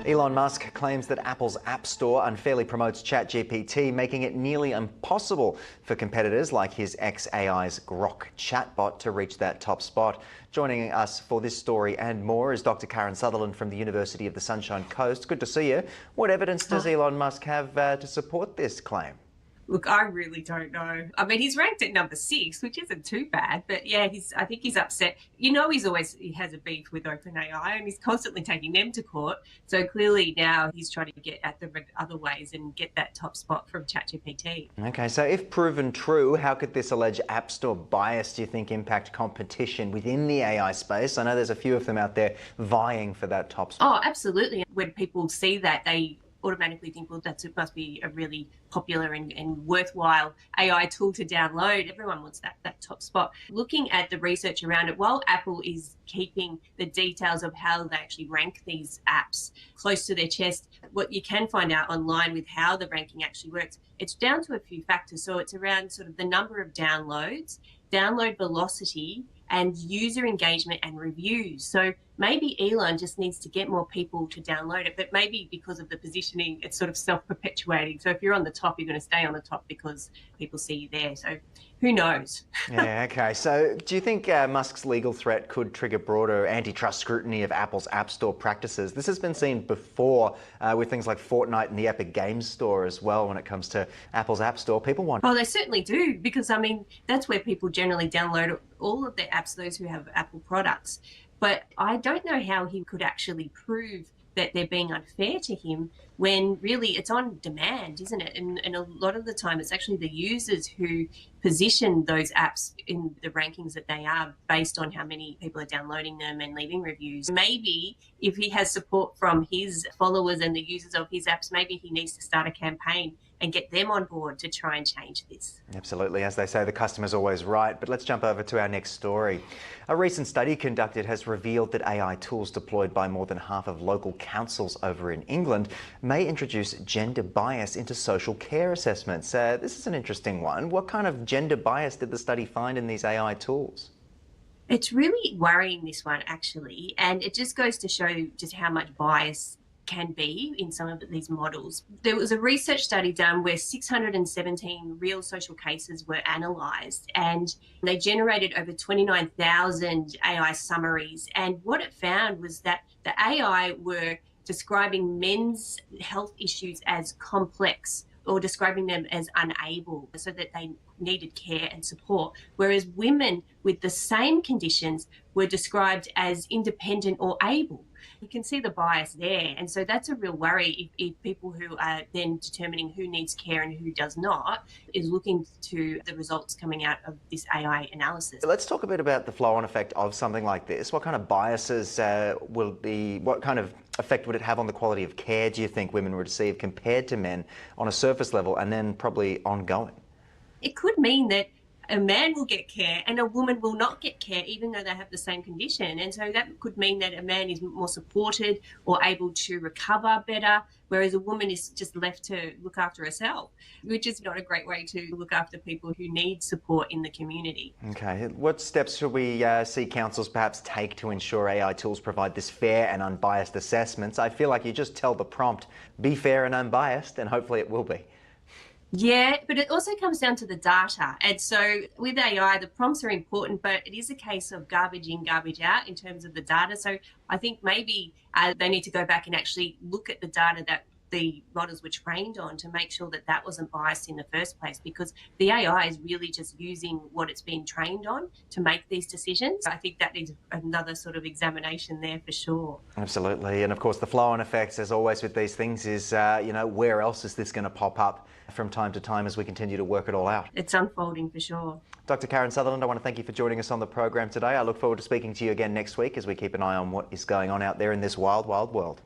Elon Musk claims that Apple's App Store unfairly promotes ChatGPT, making it nearly impossible for competitors like his XAI's Grok chatbot to reach that top spot. Joining us for this story and more is Dr. Karen Sutherland from the University of the Sunshine Coast. Good to see you. What evidence does Elon Musk have to support this claim? Look, I really don't know. I mean, he's ranked at number 6, which isn't too bad. But yeah, I think he's upset. You know, he has a beef with OpenAI and he's constantly taking them to court. So clearly now he's trying to get at the other ways and get that top spot from ChatGPT. Okay, so if proven true, how could this alleged App Store bias, do you think, impact competition within the AI space? I know there's a few of them out there vying for that top spot. Oh, absolutely. When people see that, they automatically think, well, it must be a really popular and worthwhile AI tool to download. Everyone wants that top spot. Looking at the research around it, while Apple is keeping the details of how they actually rank these apps close to their chest, what you can find out online with how the ranking actually works, it's down to a few factors. So it's around sort of the number of downloads, download velocity, and user engagement and reviews. So maybe Elon just needs to get more people to download it, but maybe because of the positioning, it's sort of self-perpetuating. So if you're on the top, you're going to stay on the top because people see you there. So who knows? Yeah, okay. So do you think Musk's legal threat could trigger broader antitrust scrutiny of Apple's App Store practices? This has been seen before with things like Fortnite and the Epic Games Store as well when it comes to Apple's App Store. People want... Oh, they certainly do, because, I mean, that's where people generally download all of their apps, those who have Apple products. But I don't know how he could actually prove that they're being unfair to him when really it's on demand, isn't it? And a lot of the time it's actually the users who position those apps in the rankings that they are based on how many people are downloading them and leaving reviews. Maybe if he has support from his followers and the users of his apps, maybe he needs to start a campaign and get them on board to try and change this. Absolutely. As they say, the customer's always right. But let's jump over to our next story. A recent study conducted has revealed that AI tools deployed by more than half of local councils over in England may introduce gender bias into social care assessments. This is an interesting one. What kind of gender bias did the study find in these AI tools? It's really worrying, this one, actually, and it just goes to show just how much bias can be in some of these models. There was a research study done where 617 real social cases were analysed, and they generated over 29,000 AI summaries. And what it found was that the AI were describing men's health issues as complex or describing them as unable, so that they needed care and support, whereas women with the same conditions were described as independent or able. You can see the bias there, and so that's a real worry if people who are then determining who needs care and who does not is looking to the results coming out of this AI analysis. Let's talk a bit about the flow-on effect of something like this. What kind of biases what kind of effect would it have on the quality of care, do you think, women would receive compared to men on a surface level and then probably ongoing? It could mean that a man will get care and a woman will not get care, even though they have the same condition. And so that could mean that a man is more supported or able to recover better, whereas a woman is just left to look after herself, which is not a great way to look after people who need support in the community. Okay. What steps should we see councils perhaps take to ensure AI tools provide this fair and unbiased assessments? I feel like you just tell the prompt, be fair and unbiased, and hopefully it will be. Yeah, but it also comes down to the data. And so with AI, the prompts are important, but it is a case of garbage in, garbage out in terms of the data. So I think maybe they need to go back and actually look at the data that the models were trained on to make sure that that wasn't biased in the first place, because the AI is really just using what it's been trained on to make these decisions. I think that needs another sort of examination there for sure. Absolutely. And of course, the flow-on effects, as always with these things, is, where else is this going to pop up from time to time as we continue to work it all out? It's unfolding for sure. Dr. Karen Sutherland, I want to thank you for joining us on the program today. I look forward to speaking to you again next week as we keep an eye on what is going on out there in this wild, wild world.